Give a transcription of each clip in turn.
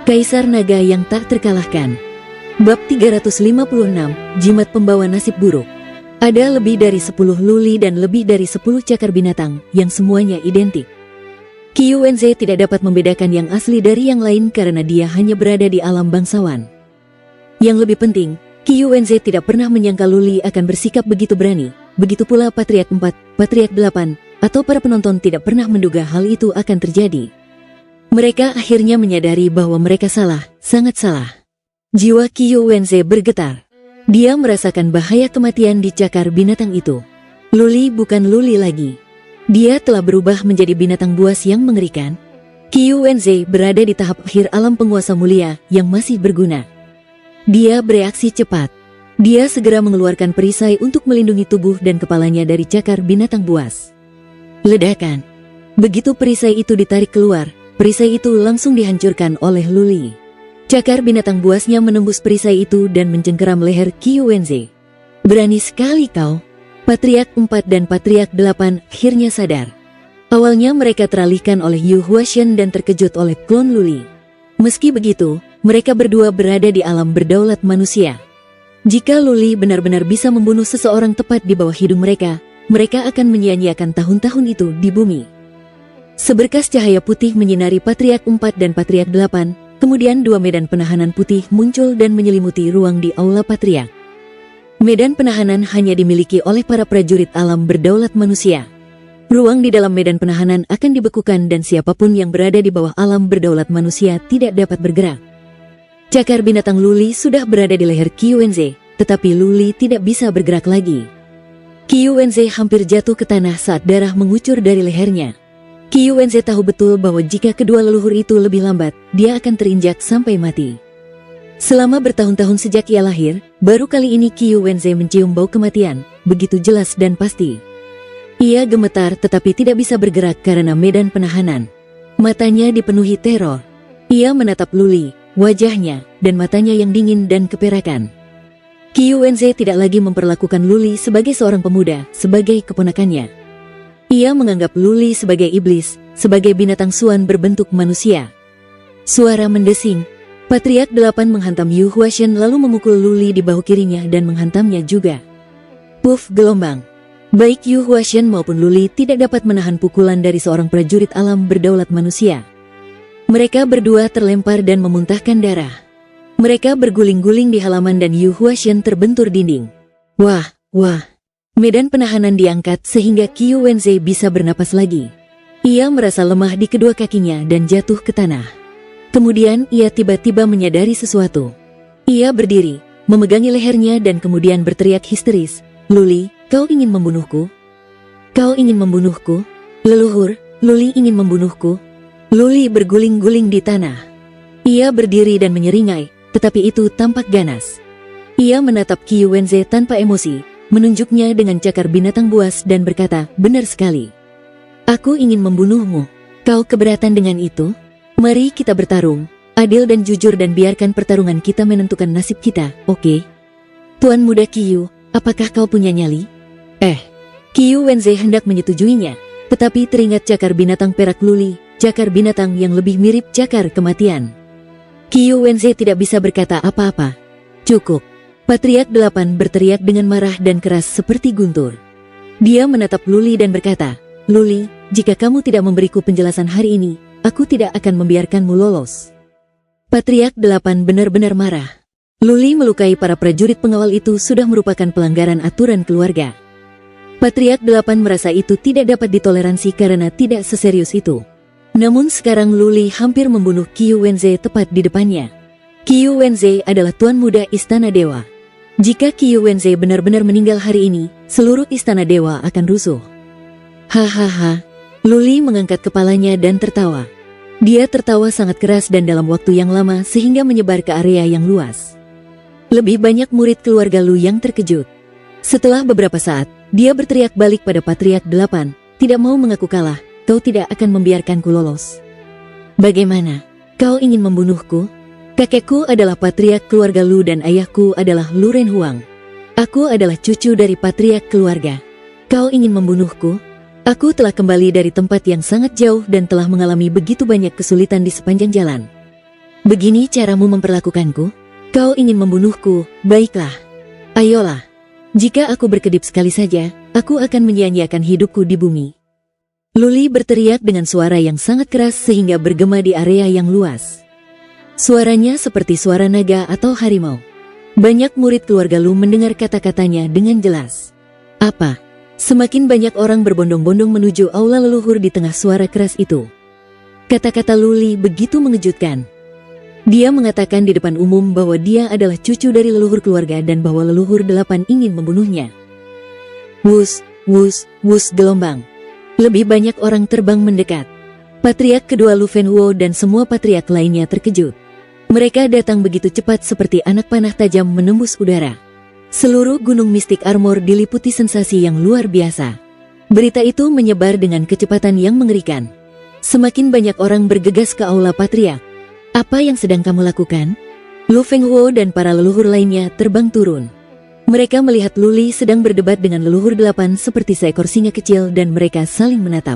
Kaisar Naga yang tak terkalahkan. Bab 356, Jimat Pembawa Nasib Buruk. Ada lebih dari 10 luli dan lebih dari 10 cakar binatang, yang semuanya identik. Qiu Wenze tidak dapat membedakan yang asli dari yang lain karena dia hanya berada di alam bangsawan. Yang lebih penting, Qiu Wenze tidak pernah menyangka luli akan bersikap begitu berani. Begitu pula Patriark 4, Patriark 8, atau para penonton tidak pernah menduga hal itu akan terjadi. Mereka akhirnya menyadari bahwa mereka salah, sangat salah. Jiwa Qiu Wenze bergetar. Dia merasakan bahaya kematian di cakar binatang itu. Luli bukan luli lagi. Dia telah berubah menjadi binatang buas yang mengerikan. Qiu Wenze berada di tahap akhir alam penguasa mulia yang masih berguna. Dia bereaksi cepat. Dia segera mengeluarkan perisai untuk melindungi tubuh dan kepalanya dari cakar binatang buas. Ledakan. Begitu perisai itu ditarik keluar, perisai itu langsung dihancurkan oleh luli. Cakar binatang buasnya menembus perisai itu dan mencengkeram leher Qiu Wenze. Berani sekali kau. Patriark 4 dan Patriark 8 akhirnya sadar. Awalnya mereka teralihkan oleh Yu Huashen dan terkejut oleh klon luli. Meski begitu, mereka berdua berada di alam berdaulat manusia. Jika luli benar-benar bisa membunuh seseorang tepat di bawah hidung mereka, mereka akan menyia-nyiakan tahun-tahun itu di bumi. Seberkas cahaya putih menyinari Patriark 4 dan Patriark 8, kemudian dua medan penahanan putih muncul dan menyelimuti ruang di aula Patriark. Medan penahanan hanya dimiliki oleh para prajurit alam berdaulat manusia. Ruang di dalam medan penahanan akan dibekukan dan siapapun yang berada di bawah alam berdaulat manusia tidak dapat bergerak. Cakar binatang luli sudah berada di leher Qiu Wenze, tetapi luli tidak bisa bergerak lagi. Qiu Wenze hampir jatuh ke tanah saat darah mengucur dari lehernya. Qiu Wenze tahu betul bahwa jika kedua leluhur itu lebih lambat, dia akan terinjak sampai mati. Selama bertahun-tahun sejak ia lahir, baru kali ini Qiu Wenze mencium bau kematian, begitu jelas dan pasti. Ia gemetar tetapi tidak bisa bergerak karena medan penahanan. Matanya dipenuhi teror. Ia menatap luli, wajahnya, dan matanya yang dingin dan keperakan. Qiu Wenze tidak lagi memperlakukan luli sebagai seorang pemuda, sebagai keponakannya. Ia menganggap luli sebagai iblis, sebagai binatang suan berbentuk manusia. Suara mendesing. Patriark 8 menghantam Yu Huashen lalu memukul luli di bahu kirinya dan menghantamnya juga. Puff gelombang. Baik Yu Huashen maupun luli tidak dapat menahan pukulan dari seorang prajurit alam berdaulat manusia. Mereka berdua terlempar dan memuntahkan darah. Mereka berguling-guling di halaman dan Yu Huashen terbentur dinding. Wah. Medan penahanan diangkat sehingga Qiu Wenze bisa bernapas lagi. Ia merasa lemah di kedua kakinya dan jatuh ke tanah. Kemudian ia tiba-tiba menyadari sesuatu. Ia berdiri, memegangi lehernya dan kemudian berteriak histeris, "Luli, kau ingin membunuhku? Kau ingin membunuhku? Leluhur, luli ingin membunuhku." Luli berguling-guling di tanah. Ia berdiri dan menyeringai, tetapi itu tampak ganas. Ia menatap Qiu Wenze tanpa emosi, menunjuknya dengan cakar binatang buas dan berkata, "Benar sekali. Aku ingin membunuhmu. Kau keberatan dengan itu? Mari kita bertarung, adil dan jujur dan biarkan pertarungan kita menentukan nasib kita, oke? Tuan muda Qiu, apakah kau punya nyali?" Qiu Wenze hendak menyetujuinya, tetapi teringat cakar binatang perak luli, cakar binatang yang lebih mirip cakar kematian. Qiu Wenze tidak bisa berkata apa-apa. Cukup. Patriark 8 berteriak dengan marah dan keras seperti guntur. Dia menatap luli dan berkata, "Luli, jika kamu tidak memberiku penjelasan hari ini, aku tidak akan membiarkanmu lolos." Patriark 8 benar-benar marah. Luli melukai para prajurit pengawal itu sudah merupakan pelanggaran aturan keluarga. Patriark 8 merasa itu tidak dapat ditoleransi karena tidak seserius itu. Namun sekarang luli hampir membunuh Qiu Wenze tepat di depannya. Qiu Wenze adalah tuan muda Istana Dewa. Jika Qiu Wenze benar-benar meninggal hari ini, seluruh Istana Dewa akan rusuh. Hahaha. Luli mengangkat kepalanya dan tertawa. Dia tertawa sangat keras dan dalam waktu yang lama sehingga menyebar ke area yang luas. Lebih banyak murid keluarga Lu yang terkejut. Setelah beberapa saat, dia berteriak balik pada Patriark 8, "Tidak mau mengaku kalah, kau tidak akan membiarkanku lolos. Bagaimana? Kau ingin membunuhku? Kakekku adalah patriark keluarga Lu dan ayahku adalah Lu Renhuang. Aku adalah cucu dari patriark keluarga. Kau ingin membunuhku? Aku telah kembali dari tempat yang sangat jauh dan telah mengalami begitu banyak kesulitan di sepanjang jalan. Begini caramu memperlakukanku? Kau ingin membunuhku, baiklah. Ayolah. Jika aku berkedip sekali saja, aku akan menyia-nyiakan hidupku di bumi. Luli berteriak dengan suara yang sangat keras sehingga bergema di area yang luas. Suaranya seperti suara naga atau harimau. Banyak murid keluarga Lu mendengar kata-katanya dengan jelas. Apa? Semakin banyak orang berbondong-bondong menuju aula leluhur di tengah suara keras itu. Kata-kata Luli begitu mengejutkan. Dia mengatakan di depan umum bahwa dia adalah cucu dari leluhur keluarga dan bahwa leluhur 8 ingin membunuhnya. Wus, wus, wus gelombang. Lebih banyak orang terbang mendekat. Patriark kedua Lu Fenhuo dan semua patriark lainnya terkejut. Mereka datang begitu cepat seperti anak panah tajam menembus udara. Seluruh gunung mistik armor diliputi sensasi yang luar biasa. Berita itu menyebar dengan kecepatan yang mengerikan. Semakin banyak orang bergegas ke aula patriark. Apa yang sedang kamu lakukan? Lu Fenhuo dan para leluhur lainnya terbang turun. Mereka melihat Luli sedang berdebat dengan leluhur 8 seperti seekor singa kecil dan mereka saling menatap.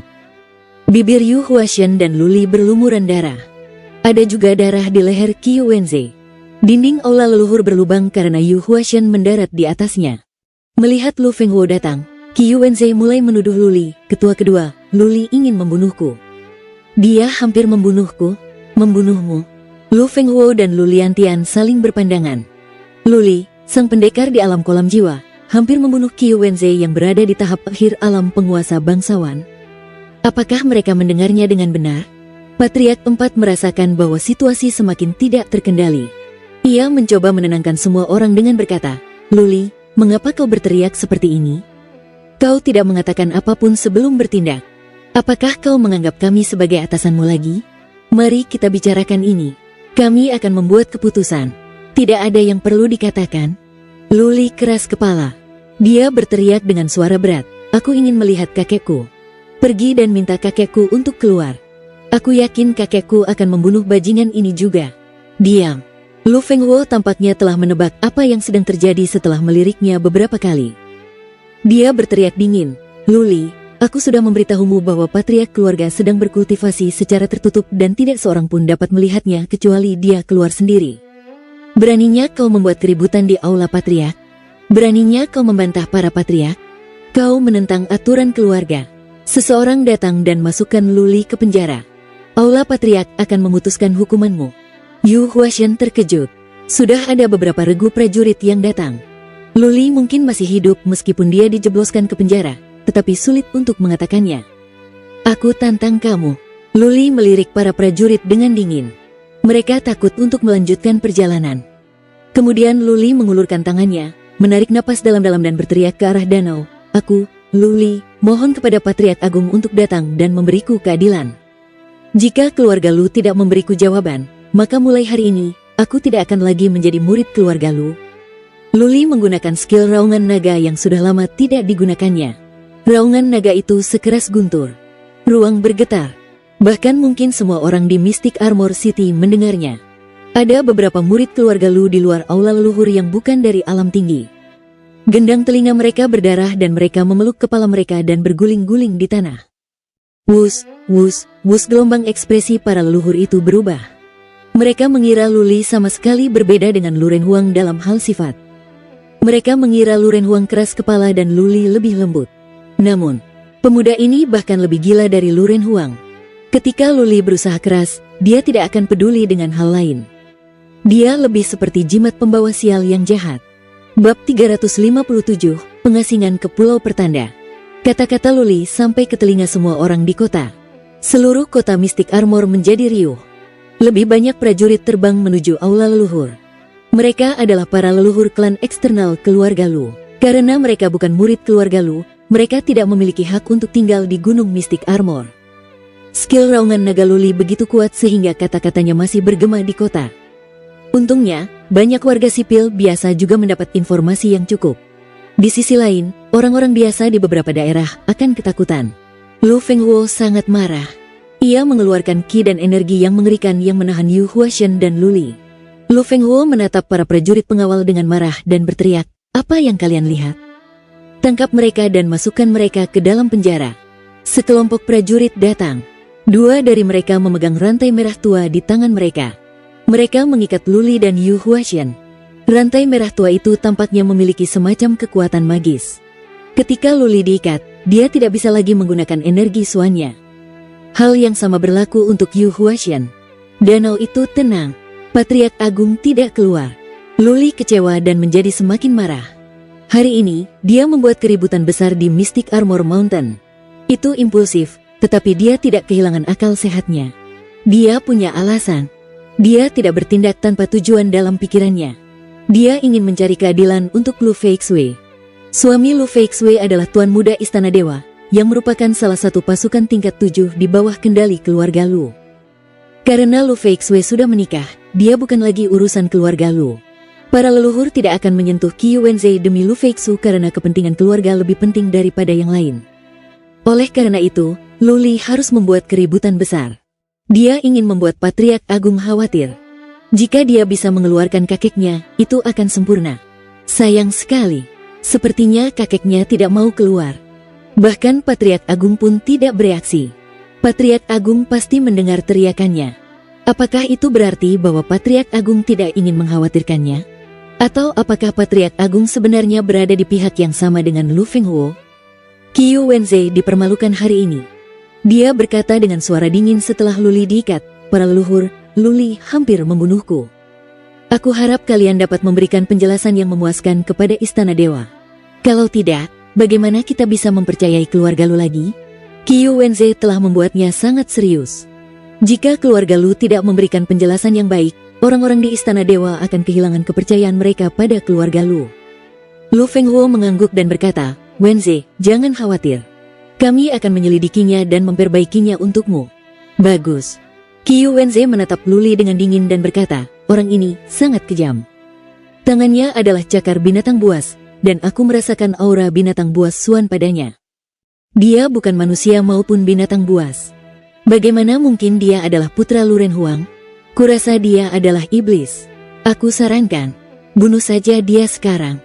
Bibir Yu Huashen dan Luli berlumuran darah. Ada juga darah di leher Qiu Wenze. Dinding aula leluhur berlubang karena Yu Huashen mendarat di atasnya. Melihat Lu Fenhuo datang, Qiu Wenze mulai menuduh Luli, ketua kedua, Luli ingin membunuhku. Dia hampir membunuhku, membunuhmu. Lu Fenhuo dan Lu Liantian saling berpandangan. Luli, sang pendekar di alam kolam jiwa, hampir membunuh Qiu Wenze yang berada di tahap akhir alam penguasa bangsawan. Apakah mereka mendengarnya dengan benar? Patriark 4 merasakan bahwa situasi semakin tidak terkendali. Ia mencoba menenangkan semua orang dengan berkata, Luli, mengapa kau berteriak seperti ini? Kau tidak mengatakan apapun sebelum bertindak. Apakah kau menganggap kami sebagai atasanmu lagi? Mari kita bicarakan ini. Kami akan membuat keputusan. Tidak ada yang perlu dikatakan. Luli keras kepala. Dia berteriak dengan suara berat. Aku ingin melihat kakekku. Pergi dan minta kakekku untuk keluar. Aku yakin kakekku akan membunuh bajingan ini juga. Diam. Lu Fenhuo tampaknya telah menebak apa yang sedang terjadi setelah meliriknya beberapa kali. Dia berteriak dingin. Luli, aku sudah memberitahumu bahwa patriark keluarga sedang berkultivasi secara tertutup dan tidak seorang pun dapat melihatnya kecuali dia keluar sendiri. Beraninya kau membuat keributan di aula patriark? Beraninya kau membantah para patriark? Kau menentang aturan keluarga. Seseorang datang dan masukkan Luli ke penjara. Aula patriark akan memutuskan hukumanmu. Yu Huashen terkejut. Sudah ada beberapa regu prajurit yang datang. Luli mungkin masih hidup meskipun dia dijebloskan ke penjara, tetapi sulit untuk mengatakannya. Aku tantang kamu. Luli melirik para prajurit dengan dingin. Mereka takut untuk melanjutkan perjalanan. Kemudian Luli mengulurkan tangannya, menarik napas dalam-dalam dan berteriak ke arah danau. Aku, Luli, mohon kepada Patriark Agung untuk datang dan memberiku keadilan. Jika keluarga Lu tidak memberiku jawaban, maka mulai hari ini, aku tidak akan lagi menjadi murid keluarga Lu. Luli menggunakan skill raungan naga yang sudah lama tidak digunakannya. Raungan naga itu sekeras guntur. Ruang bergetar. Bahkan mungkin semua orang di Mystic Armor City mendengarnya. Ada beberapa murid keluarga Lu di luar aula leluhur yang bukan dari alam tinggi. Gendang telinga mereka berdarah dan mereka memeluk kepala mereka dan berguling-guling di tanah. Wus, wus, wus, gelombang ekspresi para leluhur itu berubah. Mereka mengira Luli sama sekali berbeda dengan Lu Renhuang dalam hal sifat. Mereka mengira Lu Renhuang keras kepala dan Luli lebih lembut. Namun, pemuda ini bahkan lebih gila dari Lu Renhuang. Ketika Luli berusaha keras, dia tidak akan peduli dengan hal lain. Dia lebih seperti jimat pembawa sial yang jahat. Bab 357, Pengasingan ke Pulau Pertanda. Kata-kata Luli sampai ke telinga semua orang di kota. Seluruh kota Mystic Armor menjadi riuh. Lebih banyak prajurit terbang menuju aula leluhur. Mereka adalah para leluhur klan eksternal keluarga Lu. Karena mereka bukan murid keluarga Lu, mereka tidak memiliki hak untuk tinggal di Gunung Mystic Armor. Skill raungan naga Luli begitu kuat sehingga kata-katanya masih bergema di kota. Untungnya, banyak warga sipil biasa juga mendapat informasi yang cukup. Di sisi lain, orang-orang biasa di beberapa daerah akan ketakutan. Lu Fenhuo sangat marah. Ia mengeluarkan ki dan energi yang mengerikan yang menahan Yu Huashen dan Luli. Lu Fenhuo menatap para prajurit pengawal dengan marah dan berteriak, "Apa yang kalian lihat? Tangkap mereka dan masukkan mereka ke dalam penjara." Sekelompok prajurit datang. Dua dari mereka memegang rantai merah tua di tangan mereka. Mereka mengikat Luli dan Yu Huaxian. Rantai merah tua itu tampaknya memiliki semacam kekuatan magis. Ketika Luli diikat, dia tidak bisa lagi menggunakan energi suannya. Hal yang sama berlaku untuk Yu Huaxian. Danau itu tenang. Patriark Agung tidak keluar. Luli kecewa dan menjadi semakin marah. Hari ini, dia membuat keributan besar di Mystic Armor Mountain. Itu impulsif, tetapi dia tidak kehilangan akal sehatnya. Dia punya alasan. Dia tidak bertindak tanpa tujuan dalam pikirannya. Dia ingin mencari keadilan untuk Lu Feixue. Suami Lu Feixue adalah Tuan Muda Istana Dewa, yang merupakan salah satu pasukan tingkat 7 di bawah kendali keluarga Lu. Karena Lu Feixue sudah menikah, dia bukan lagi urusan keluarga Lu. Para leluhur tidak akan menyentuh Qi Wenzhei demi Lu Feixue karena kepentingan keluarga lebih penting daripada yang lain. Oleh karena itu, Luli harus membuat keributan besar. Dia ingin membuat Patriark Agung khawatir. Jika dia bisa mengeluarkan kakeknya, itu akan sempurna. Sayang sekali, sepertinya kakeknya tidak mau keluar. Bahkan Patriark Agung pun tidak bereaksi. Patriark Agung pasti mendengar teriakannya. Apakah itu berarti bahwa Patriark Agung tidak ingin mengkhawatirkannya? Atau apakah Patriark Agung sebenarnya berada di pihak yang sama dengan Lu Fenghuo? Qi Wenzhei dipermalukan hari ini. Dia berkata dengan suara dingin setelah Luli diikat, "Para leluhur, Luli hampir membunuhku. Aku harap kalian dapat memberikan penjelasan yang memuaskan kepada Istana Dewa. Kalau tidak, bagaimana kita bisa mempercayai keluarga Lu lagi?" Qi Wenzhei telah membuatnya sangat serius. Jika keluarga Lu tidak memberikan penjelasan yang baik, orang-orang di Istana Dewa akan kehilangan kepercayaan mereka pada keluarga Lu. Lu Fenghuo mengangguk dan berkata, "Wenzhei, jangan khawatir. Kami akan menyelidikinya dan memperbaikinya untukmu." "Bagus." Qi Wenzhei menatap Luli dengan dingin dan berkata, "Orang ini sangat kejam. Tangannya adalah cakar binatang buas, dan aku merasakan aura binatang buas suan padanya. Dia bukan manusia maupun binatang buas. Bagaimana mungkin dia adalah putra Lu Renhuang? Kurasa dia adalah iblis. Aku sarankan, bunuh saja dia sekarang."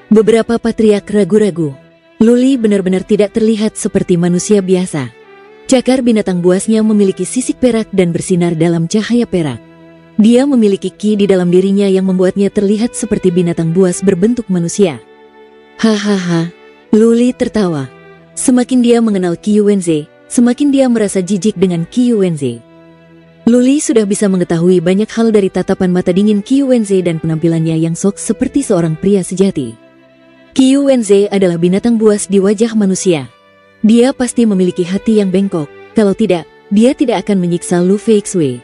Beberapa patriark ragu-ragu. Luli benar-benar tidak terlihat seperti manusia biasa. Cakar binatang buasnya memiliki sisik perak dan bersinar dalam cahaya perak. Dia memiliki ki di dalam dirinya yang membuatnya terlihat seperti binatang buas berbentuk manusia. Hahaha, Luli tertawa. Semakin dia mengenal Qi Wenzhei, semakin dia merasa jijik dengan Qi Wenzhei. Luli sudah bisa mengetahui banyak hal dari tatapan mata dingin Qi Wenzhei dan penampilannya yang sok seperti seorang pria sejati. Qi Wenzhei adalah binatang buas di wajah manusia. Dia pasti memiliki hati yang bengkok, kalau tidak, dia tidak akan menyiksa Lu Feixue.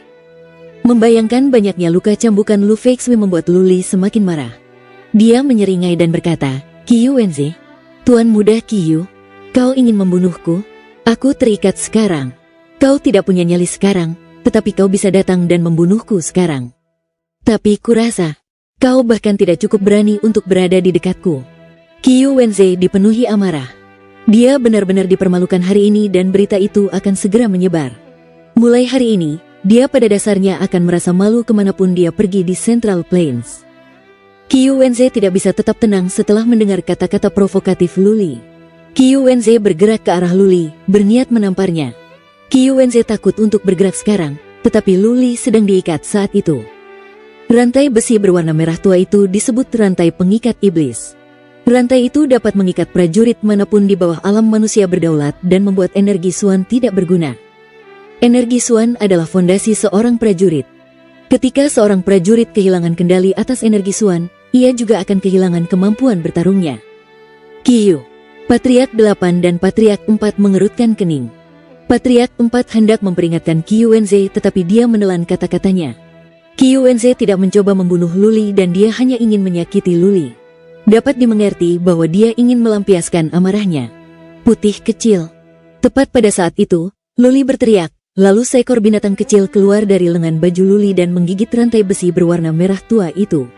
Membayangkan banyaknya luka cambukan Lu Feixue membuat Luli semakin marah. Dia menyeringai dan berkata, "Qi Wenzhei, Tuan Muda Qi, kau ingin membunuhku? Aku terikat sekarang. Kau tidak punya nyali sekarang, tetapi kau bisa datang dan membunuhku sekarang. Tapi kurasa, kau bahkan tidak cukup berani untuk berada di dekatku." Qi Wenzhei dipenuhi amarah. Dia benar-benar dipermalukan hari ini dan berita itu akan segera menyebar. Mulai hari ini, dia pada dasarnya akan merasa malu kemanapun dia pergi di Central Plains. Qi Wenzhei tidak bisa tetap tenang setelah mendengar kata-kata provokatif Luli. Qi Wenzhei bergerak ke arah Luli, berniat menamparnya. Qi Wenzhei takut untuk bergerak sekarang, tetapi Luli sedang diikat saat itu. Rantai besi berwarna merah tua itu disebut rantai pengikat iblis. Rantai itu dapat mengikat prajurit manapun di bawah alam manusia berdaulat dan membuat energi Suan tidak berguna. Energi Suan adalah fondasi seorang prajurit. Ketika seorang prajurit kehilangan kendali atas energi Suan, ia juga akan kehilangan kemampuan bertarungnya. Qi, Patriark 8 dan Patriark 4 mengerutkan kening. Patriark 4 hendak memperingatkan Qi Wenzhei tetapi dia menelan kata-katanya. Qi Wenzhei tidak mencoba membunuh Luli dan dia hanya ingin menyakiti Luli. Dapat dimengerti bahwa dia ingin melampiaskan amarahnya. Putih kecil. Tepat pada saat itu, Luli berteriak, lalu seekor binatang kecil keluar dari lengan baju Luli dan menggigit rantai besi berwarna merah tua itu.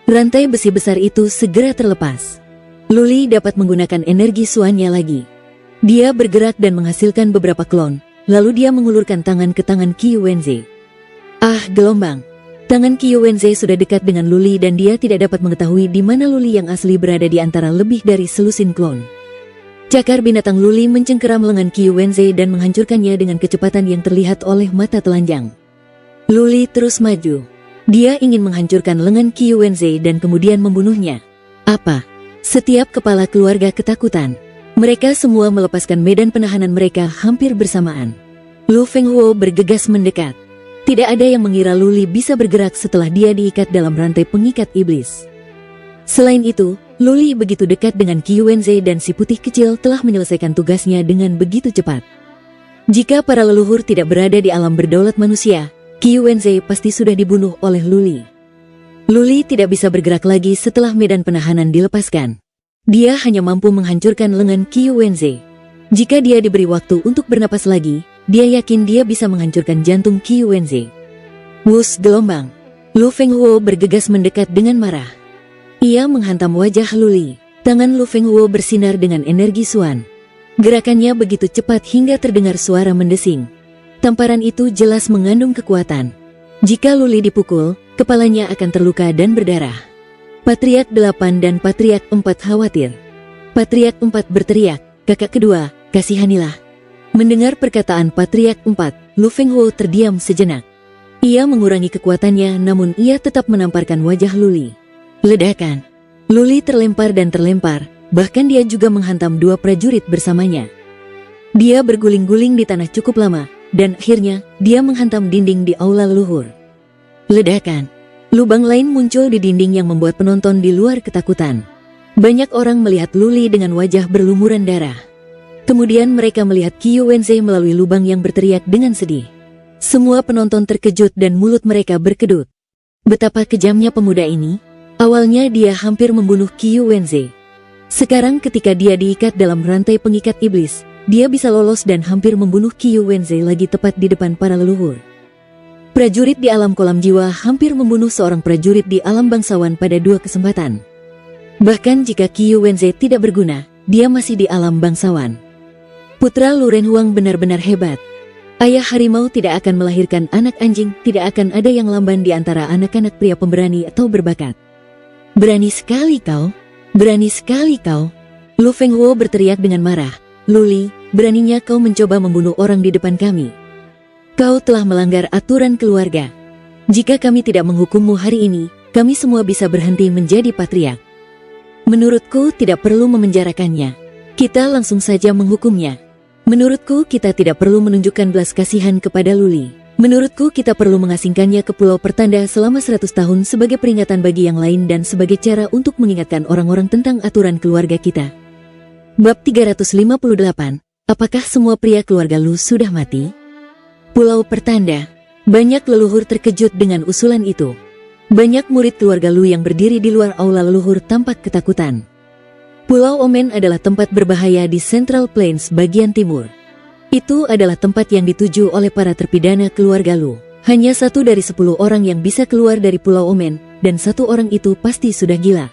Rantai besi besar itu segera terlepas. Luli dapat menggunakan energi suannya lagi. Dia bergerak dan menghasilkan beberapa klon, lalu dia mengulurkan tangan ke tangan Qi Wenzhei. Gelombang. Tangan Qi Wenzhei sudah dekat dengan Luli dan dia tidak dapat mengetahui di mana Luli yang asli berada di antara lebih dari selusin klon. Cakar binatang Luli mencengkeram lengan Qi Wenzhei dan menghancurkannya dengan kecepatan yang terlihat oleh mata telanjang. Luli terus maju. Dia ingin menghancurkan lengan Qiu Wenze dan kemudian membunuhnya. Apa? Setiap kepala keluarga ketakutan. Mereka semua melepaskan medan penahanan mereka hampir bersamaan. Lu Fenghuo bergegas mendekat. Tidak ada yang mengira Luli bisa bergerak setelah dia diikat dalam rantai pengikat iblis. Selain itu, Luli begitu dekat dengan Qiu Wenze dan si putih kecil telah menyelesaikan tugasnya dengan begitu cepat. Jika para leluhur tidak berada di alam berdaulat manusia, Qiu Wenze pasti sudah dibunuh oleh Luli. Luli tidak bisa bergerak lagi setelah medan penahanan dilepaskan. Dia hanya mampu menghancurkan lengan Qiu Wenze. Jika dia diberi waktu untuk bernapas lagi, dia yakin dia bisa menghancurkan jantung Qiu Wenze. Wus gelombang. Lu Fenghuo bergegas mendekat dengan marah. Ia menghantam wajah Luli. Tangan Lu Fenghuo bersinar dengan energi Suan. Gerakannya begitu cepat hingga terdengar suara mendesing. Tamparan itu jelas mengandung kekuatan. Jika Luli dipukul, kepalanya akan terluka dan berdarah. Patriark 8 dan Patriark 4 khawatir. Patriark 4 berteriak, "Kakak kedua, kasihanilah." Mendengar perkataan Patriark 4, Lu Fenghuo terdiam sejenak. Ia mengurangi kekuatannya namun ia tetap menamparkan wajah Luli. Ledakan. Luli terlempar dan terlempar, bahkan dia juga menghantam dua prajurit bersamanya. Dia berguling-guling di tanah cukup lama, dan akhirnya, dia menghantam dinding di aula leluhur. Ledakan. Lubang lain muncul di dinding yang membuat penonton di luar ketakutan. Banyak orang melihat Luli dengan wajah berlumuran darah. Kemudian mereka melihat Qiu Wenze melalui lubang yang berteriak dengan sedih. Semua penonton terkejut dan mulut mereka berkedut. Betapa kejamnya pemuda ini. Awalnya dia hampir membunuh Qiu Wenze. Sekarang ketika dia diikat dalam rantai pengikat iblis, dia bisa lolos dan hampir membunuh Qiu Wenze lagi tepat di depan para leluhur. Prajurit di alam kolam jiwa hampir membunuh seorang prajurit di alam bangsawan pada 2 kesempatan. Bahkan jika Qiu Wenze tidak berguna, dia masih di alam bangsawan. Putra Lu Renhuang benar-benar hebat. Ayah harimau tidak akan melahirkan anak anjing, tidak akan ada yang lamban di antara anak-anak pria pemberani atau berbakat. Berani sekali kau, berani sekali kau. Lu Fenghuo berteriak dengan marah. Luli, beraninya kau mencoba membunuh orang di depan kami. Kau telah melanggar aturan keluarga. Jika kami tidak menghukummu hari ini, kami semua bisa berhenti menjadi patriark. Menurutku tidak perlu memenjarakannya. Kita langsung saja menghukumnya. Menurutku kita tidak perlu menunjukkan belas kasihan kepada Luli. Menurutku kita perlu mengasingkannya ke Pulau Pertanda selama 100 tahun sebagai peringatan bagi yang lain dan sebagai cara untuk mengingatkan orang-orang tentang aturan keluarga kita. Bab 358, apakah semua pria keluarga Lu sudah mati? Pulau Pertanda. Banyak leluhur terkejut dengan usulan itu. Banyak murid keluarga Lu yang berdiri di luar aula leluhur tampak ketakutan. Pulau Omen adalah tempat berbahaya di Central Plains bagian timur. Itu adalah tempat yang dituju oleh para terpidana keluarga Lu. Hanya 1 dari 10 orang yang bisa keluar dari Pulau Omen, dan 1 orang itu pasti sudah gila.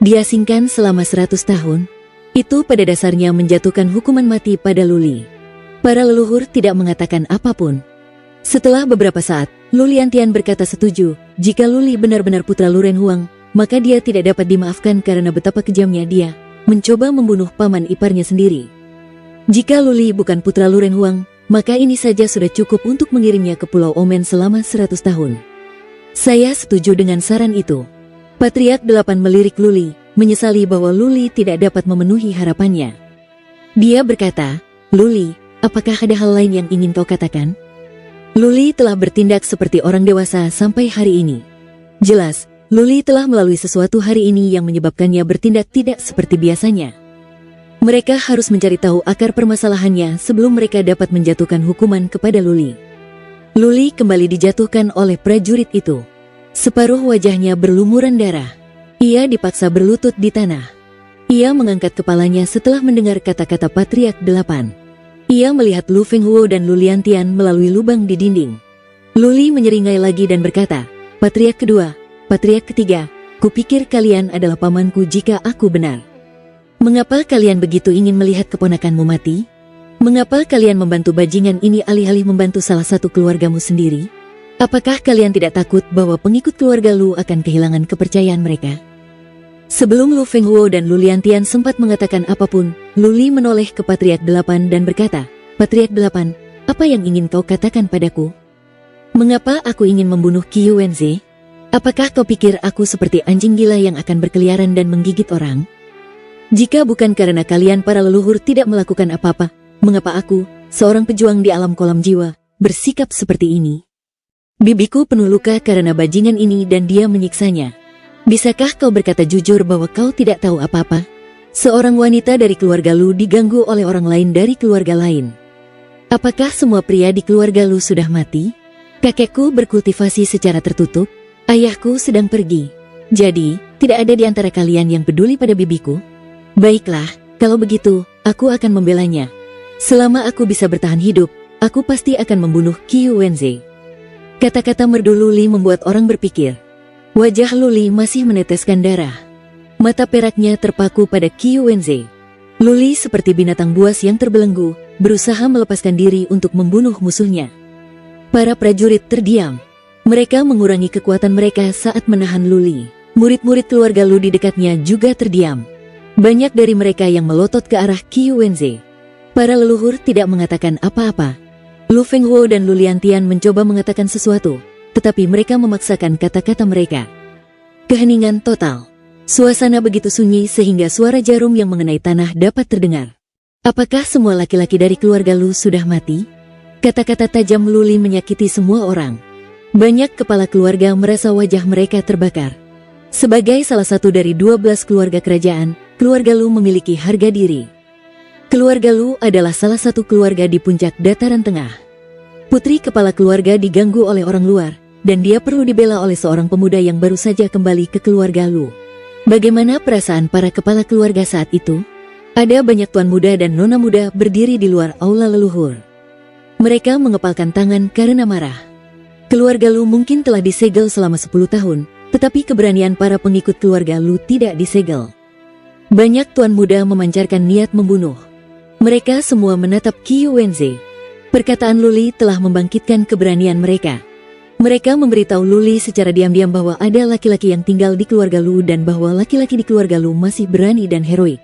Diasingkan selama 100 tahun. Itu pada dasarnya menjatuhkan hukuman mati pada Luli. Para leluhur tidak mengatakan apapun. Setelah beberapa saat, Lu Liantian berkata setuju, jika Luli benar-benar putra Lu Renhuang, maka dia tidak dapat dimaafkan karena betapa kejamnya dia, mencoba membunuh paman iparnya sendiri. Jika Luli bukan putra Lu Renhuang, maka ini saja sudah cukup untuk mengirimnya ke Pulau Omen selama 100 tahun. Saya setuju dengan saran itu. Patriark 8 melirik Luli, menyesali bahwa Luli tidak dapat memenuhi harapannya. Dia berkata, Luli, apakah ada hal lain yang ingin kau katakan? Luli telah bertindak seperti orang dewasa sampai hari ini. Jelas, Luli telah melalui sesuatu hari ini yang menyebabkannya bertindak tidak seperti biasanya. Mereka harus mencari tahu akar permasalahannya sebelum mereka dapat menjatuhkan hukuman kepada Luli. Luli kembali dijatuhkan oleh prajurit itu. Separuh wajahnya berlumuran darah. Ia dipaksa berlutut di tanah. Ia mengangkat kepalanya setelah mendengar kata-kata Patriark 8. Ia melihat Lu Fenghuo dan Lu Liantian melalui lubang di dinding. Luli menyeringai lagi dan berkata, Patriark kedua, Patriark ketiga, kupikir kalian adalah pamanku jika aku benar. Mengapa kalian begitu ingin melihat keponakanmu mati? Mengapa kalian membantu bajingan ini alih-alih membantu salah satu keluargamu sendiri? Apakah kalian tidak takut bahwa pengikut keluarga Lu akan kehilangan kepercayaan mereka? Sebelum Lu Fenghuo dan Lu Liantian sempat mengatakan apapun, Luli menoleh ke Patriark 8 dan berkata, Patriark 8, apa yang ingin kau katakan padaku? Mengapa aku ingin membunuh Qiu Wenze? Apakah kau pikir aku seperti anjing gila yang akan berkeliaran dan menggigit orang? Jika bukan karena kalian para leluhur tidak melakukan apa-apa, mengapa aku, seorang pejuang di alam kolam jiwa, bersikap seperti ini? Bibiku penuh luka karena bajingan ini dan dia menyiksanya. Bisakah kau berkata jujur bahwa kau tidak tahu apa-apa? Seorang wanita dari keluarga Lu diganggu oleh orang lain dari keluarga lain. Apakah semua pria di keluarga Lu sudah mati? Kakekku berkultivasi secara tertutup. Ayahku sedang pergi. Jadi, tidak ada di antara kalian yang peduli pada bibiku? Baiklah, kalau begitu, aku akan membelanya. Selama aku bisa bertahan hidup, aku pasti akan membunuh Qiu Wenze. Kata-kata merdu Luli membuat orang berpikir. Wajah Luli masih meneteskan darah. Mata peraknya terpaku pada Qiu Wenze. Luli seperti binatang buas yang terbelenggu, berusaha melepaskan diri untuk membunuh musuhnya. Para prajurit terdiam. Mereka mengurangi kekuatan mereka saat menahan Luli. Murid-murid keluarga Lu di dekatnya juga terdiam. Banyak dari mereka yang melotot ke arah Qiu Wenze. Para leluhur tidak mengatakan apa-apa. Lu Fenghuo dan Lu Liantian mencoba mengatakan sesuatu, tetapi mereka memaksakan kata-kata mereka. Keheningan total. Suasana begitu sunyi sehingga suara jarum yang mengenai tanah dapat terdengar. Apakah semua laki-laki dari keluarga Lu sudah mati? Kata-kata tajam Luli menyakiti semua orang. Banyak kepala keluarga merasa wajah mereka terbakar. Sebagai salah satu dari 12 keluarga kerajaan, keluarga Lu memiliki harga diri. Keluarga Lu adalah salah satu keluarga di puncak dataran tengah. Putri kepala keluarga diganggu oleh orang luar, dan dia perlu dibela oleh seorang pemuda yang baru saja kembali ke keluarga Lu. Bagaimana perasaan para kepala keluarga saat itu? Ada banyak tuan muda dan nona muda berdiri di luar aula leluhur. Mereka mengepalkan tangan karena marah. Keluarga Lu mungkin telah disegel selama 10 tahun, tetapi keberanian para pengikut keluarga Lu tidak disegel. Banyak tuan muda memancarkan niat membunuh. Mereka semua menatap Qiu Wenze. Perkataan Luli telah membangkitkan keberanian mereka. Mereka memberitahu Luli secara diam-diam bahwa ada laki-laki yang tinggal di keluarga Lu dan bahwa laki-laki di keluarga Lu masih berani dan heroik.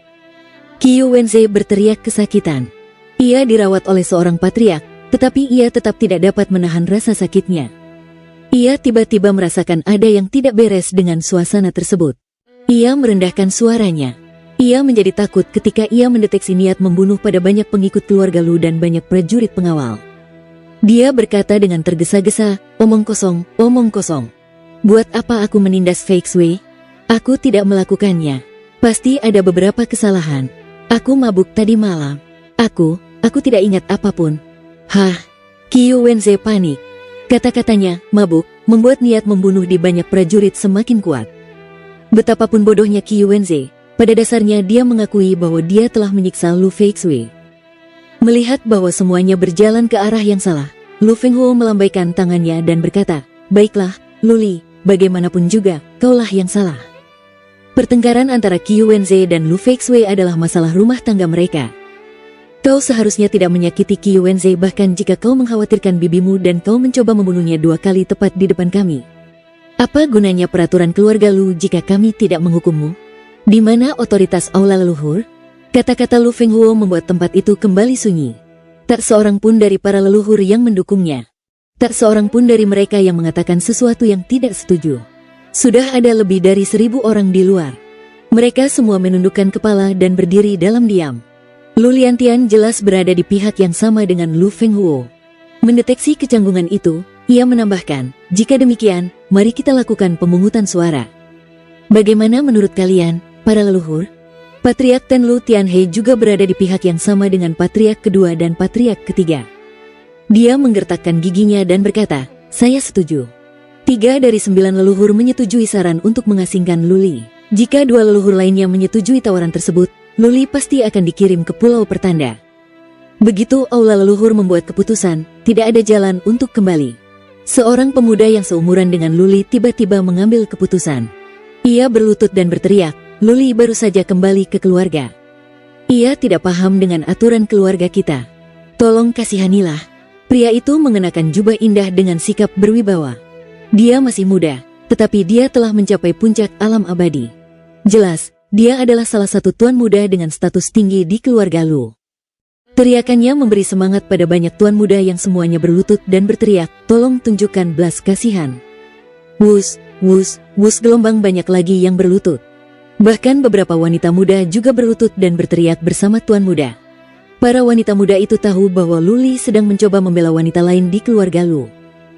Qiu Wenze berteriak kesakitan. Ia dirawat oleh seorang patriark, tetapi ia tetap tidak dapat menahan rasa sakitnya. Ia tiba-tiba merasakan ada yang tidak beres dengan suasana tersebut. Ia merendahkan suaranya. Ia menjadi takut ketika ia mendeteksi niat membunuh pada banyak pengikut keluarga Lu dan banyak prajurit pengawal. Dia berkata dengan tergesa-gesa, omong kosong, omong kosong. Buat apa aku menindas Fei Xue? Aku tidak melakukannya. Pasti ada beberapa kesalahan. Aku mabuk tadi malam. Aku tidak ingat apapun. Hah, Qiu Wenze panik. Kata-katanya, mabuk, membuat niat membunuh di banyak prajurit semakin kuat. Betapapun bodohnya Qiu Wenze, pada dasarnya dia mengakui bahwa dia telah menyiksa Lu Feixue. Melihat bahwa semuanya berjalan ke arah yang salah, Lu Fenghuo melambaikan tangannya dan berkata, baiklah, Luli, bagaimanapun juga, kaulah yang salah. Pertengkaran antara Qiu Wenze dan Lu Feixue adalah masalah rumah tangga mereka. Kau seharusnya tidak menyakiti Qiu Wenze bahkan jika kau mengkhawatirkan bibimu dan kau mencoba membunuhnya 2 kali tepat di depan kami. Apa gunanya peraturan keluarga Lu jika kami tidak menghukummu? Di mana otoritas aula leluhur? Kata-kata Lu Fenghuo membuat tempat itu kembali sunyi. Tak seorang pun dari para leluhur yang mendukungnya. Tak seorang pun dari mereka yang mengatakan sesuatu yang tidak setuju. Sudah ada lebih dari 1000 orang di luar. Mereka semua menundukkan kepala dan berdiri dalam diam. Lu Liantian jelas berada di pihak yang sama dengan Lu Fenghuo. Mendeteksi kecanggungan itu, ia menambahkan, jika demikian, mari kita lakukan pemungutan suara. Bagaimana menurut kalian, para leluhur? Patriark Tenlu Tianhe juga berada di pihak yang sama dengan Patriark kedua dan Patriark ketiga. Dia menggertakkan giginya dan berkata, saya setuju. 3 dari 9 leluhur menyetujui saran untuk mengasingkan Luli. Jika 2 leluhur lainnya menyetujui tawaran tersebut, Luli pasti akan dikirim ke Pulau Pertanda. Begitu aula leluhur membuat keputusan, tidak ada jalan untuk kembali. Seorang pemuda yang seumuran dengan Luli tiba-tiba mengambil keputusan. Ia berlutut dan berteriak, Luli baru saja kembali ke keluarga. Ia tidak paham dengan aturan keluarga kita. Tolong kasihanilah. Pria itu mengenakan jubah indah dengan sikap berwibawa. Dia masih muda, tetapi dia telah mencapai puncak alam abadi. Jelas, dia adalah salah satu tuan muda dengan status tinggi di keluarga Lu. Teriakannya memberi semangat pada banyak tuan muda yang semuanya berlutut dan berteriak, "Tolong tunjukkan belas kasihan." Wus, wus, wus, gelombang banyak lagi yang berlutut. Bahkan beberapa wanita muda juga berlutut dan berteriak bersama tuan muda. Para wanita muda itu tahu bahwa Luli sedang mencoba membela wanita lain di keluarga Lu.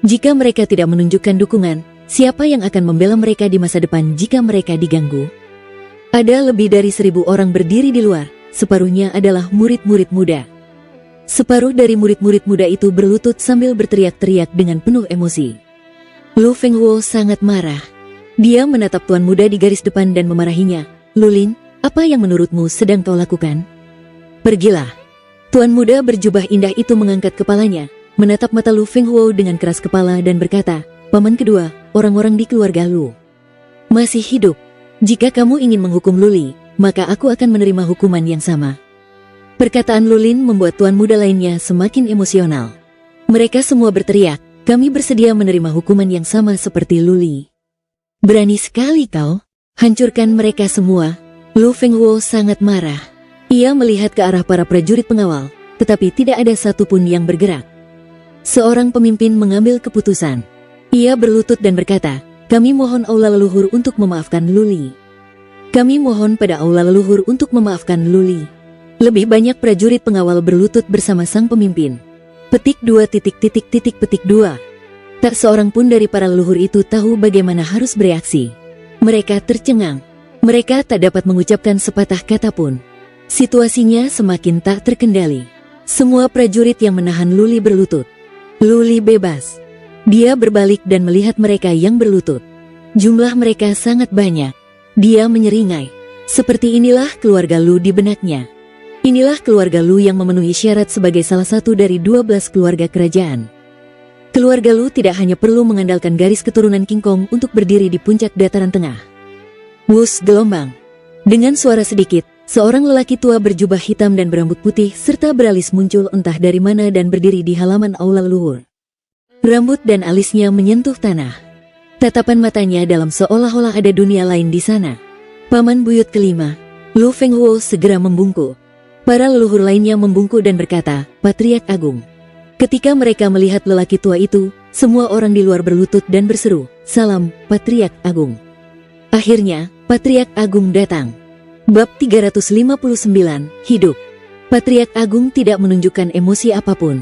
Jika mereka tidak menunjukkan dukungan, siapa yang akan membela mereka di masa depan jika mereka diganggu? Ada lebih dari 1.000 orang berdiri di luar, separuhnya adalah murid-murid muda. Separuh dari murid-murid muda itu berlutut sambil berteriak-teriak dengan penuh emosi. Lu Fenghuo sangat marah. Dia menatap tuan muda di garis depan dan memarahinya. "Lulin, apa yang menurutmu sedang kau lakukan? Pergilah." Tuan muda berjubah indah itu mengangkat kepalanya, menatap mata Lu Fenghuo dengan keras kepala dan berkata, "Paman kedua, orang-orang di keluarga Lu masih hidup. Jika kamu ingin menghukum Luli, maka aku akan menerima hukuman yang sama." Perkataan Lulin membuat tuan muda lainnya semakin emosional. Mereka semua berteriak, "Kami bersedia menerima hukuman yang sama seperti Luli." "Berani sekali kau. Hancurkan mereka semua." Lu Fenghuo sangat marah. Ia melihat ke arah para prajurit pengawal, tetapi tidak ada satupun yang bergerak. Seorang pemimpin mengambil keputusan. Ia berlutut dan berkata, "Kami mohon aula leluhur untuk memaafkan Luli. Kami mohon pada aula leluhur untuk memaafkan Luli." Lebih banyak prajurit pengawal berlutut bersama sang pemimpin. Petik 2. Tak seorang pun dari para leluhur itu tahu bagaimana harus bereaksi. Mereka tercengang. Mereka tak dapat mengucapkan sepatah kata pun. Situasinya semakin tak terkendali. Semua prajurit yang menahan Luli berlutut. Luli bebas. Dia berbalik dan melihat mereka yang berlutut. Jumlah mereka sangat banyak. Dia menyeringai. Seperti inilah keluarga Lu di benaknya. Inilah keluarga Lu yang memenuhi syarat sebagai salah satu dari 12 keluarga kerajaan. Keluarga Lu tidak hanya perlu mengandalkan garis keturunan King Kong untuk berdiri di puncak dataran tengah. Wus, gelombang. Dengan suara sedikit, seorang lelaki tua berjubah hitam dan berambut putih serta beralis muncul entah dari mana dan berdiri di halaman aula leluhur. Rambut dan alisnya menyentuh tanah. Tatapan matanya dalam seolah-olah ada dunia lain di sana. Paman buyut kelima, Lu Fenghuo segera membungkuk. Para leluhur lainnya membungkuk dan berkata, "Patriark Agung." Ketika mereka melihat lelaki tua itu, semua orang di luar berlutut dan berseru, "Salam, Patriark Agung." Akhirnya, Patriark Agung datang. Bab 359, Hidup. Patriark Agung tidak menunjukkan emosi apapun.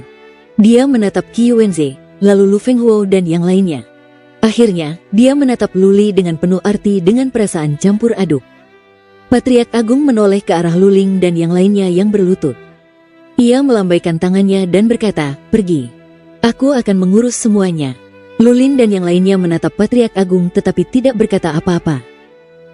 Dia menatap Qi Wenze, lalu Lu Fenghuo dan yang lainnya. Akhirnya, dia menatap Luli dengan penuh arti dengan perasaan campur aduk. Patriark Agung menoleh ke arah Luling dan yang lainnya yang berlutut. Ia melambaikan tangannya dan berkata, "Pergi. Aku akan mengurus semuanya." Lulin dan yang lainnya menatap Patriark Agung tetapi tidak berkata apa-apa.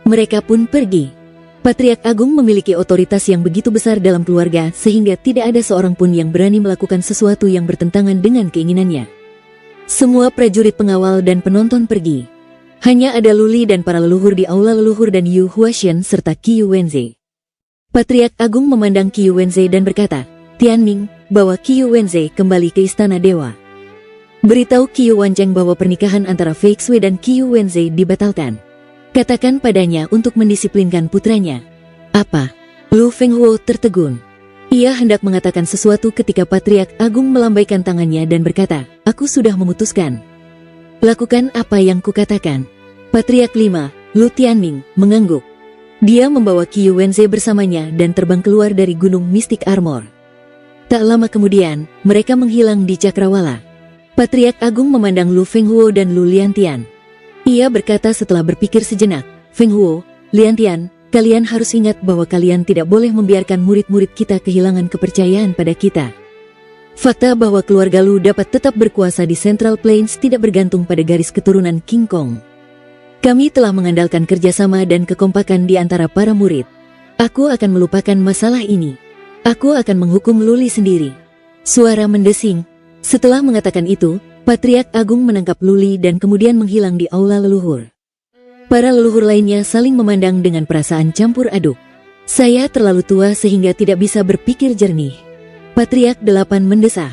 Mereka pun pergi. Patriark Agung memiliki otoritas yang begitu besar dalam keluarga sehingga tidak ada seorang pun yang berani melakukan sesuatu yang bertentangan dengan keinginannya. Semua prajurit pengawal dan penonton pergi. Hanya ada Luli dan para leluhur di aula leluhur dan Yu Huashen serta Qi Wenze. Patriark Agung memandang Qi Wenze dan berkata, "Tianming, bawa Qi Wenze kembali ke istana dewa. Beritahu Qi Wancheng bahwa pernikahan antara Fei Xue dan Qi Wenze dibatalkan. Katakan padanya untuk mendisiplinkan putranya." "Apa?" Lu Fenghuo tertegun. Ia hendak mengatakan sesuatu ketika Patriark Agung melambaikan tangannya dan berkata, "Aku sudah memutuskan. Lakukan apa yang kukatakan." Patriark 5, Lu Tianming, mengangguk. Dia membawa Qi Wenze bersamanya dan terbang keluar dari gunung Mystic Armor. Tak lama kemudian, mereka menghilang di Cakrawala. Patriark Agung memandang Lu Fenghuo dan Lu Liantian. Ia berkata setelah berpikir sejenak, "Fenghuo, Liantian, kalian harus ingat bahwa kalian tidak boleh membiarkan murid-murid kita kehilangan kepercayaan pada kita. Fakta bahwa keluarga Lu dapat tetap berkuasa di Central Plains tidak bergantung pada garis keturunan King Kong. Kami telah mengandalkan kerjasama dan kekompakan di antara para murid. Aku akan melupakan masalah ini. Aku akan menghukum Luli sendiri." Suara mendesing. Setelah mengatakan itu, Patriark Agung menangkap Luli dan kemudian menghilang di aula leluhur. Para leluhur lainnya saling memandang dengan perasaan campur aduk. "Saya terlalu tua sehingga tidak bisa berpikir jernih." Patriark 8 mendesah.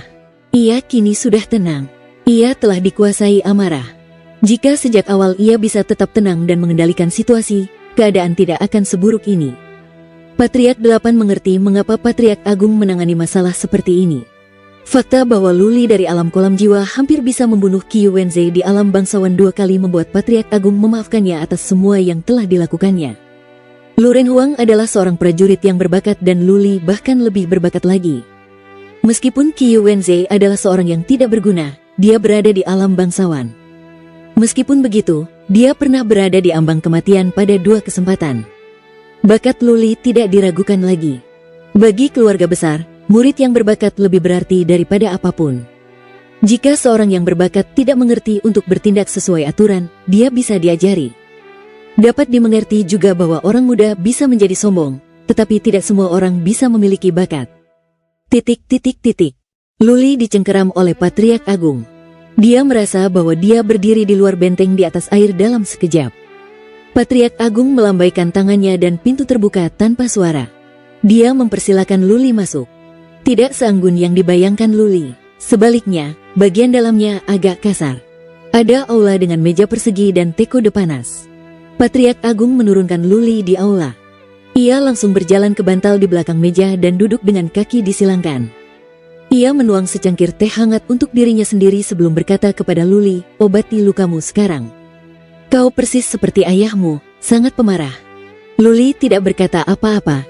Ia kini sudah tenang. Ia telah dikuasai amarah. Jika sejak awal ia bisa tetap tenang dan mengendalikan situasi, keadaan tidak akan seburuk ini. Patriark 8 mengerti mengapa Patriark Agung menangani masalah seperti ini. Fakta bahwa Luli dari alam kolam jiwa hampir bisa membunuh Qiu Wenze di alam bangsawan 2 kali membuat Patriark Agung memaafkannya atas semua yang telah dilakukannya. Lu Renhuang adalah seorang prajurit yang berbakat dan Luli bahkan lebih berbakat lagi. Meskipun Qiu Wenze adalah seorang yang tidak berguna, dia berada di alam bangsawan. Meskipun begitu, dia pernah berada di ambang kematian pada 2 kesempatan. Bakat Luli tidak diragukan lagi. Bagi keluarga besar, murid yang berbakat lebih berarti daripada apapun. Jika seorang yang berbakat tidak mengerti untuk bertindak sesuai aturan, dia bisa diajari. Dapat dimengerti juga bahwa orang muda bisa menjadi sombong, tetapi tidak semua orang bisa memiliki bakat. Luli dicengkeram oleh Patriark Agung. Dia merasa bahwa dia berdiri di luar benteng di atas air dalam sekejap. Patriark Agung melambaikan tangannya dan pintu terbuka tanpa suara. Dia mempersilakan Luli masuk. Tidak seanggun yang dibayangkan Luli. Sebaliknya, bagian dalamnya agak kasar. Ada aula dengan meja persegi dan tekode panas. Patriark Agung menurunkan Luli di aula. Ia langsung berjalan ke bantal di belakang meja dan duduk dengan kaki disilangkan. Ia menuang secangkir teh hangat untuk dirinya sendiri sebelum berkata kepada Luli, "Obati lukamu sekarang. Kau persis seperti ayahmu, sangat pemarah." Luli tidak berkata apa-apa.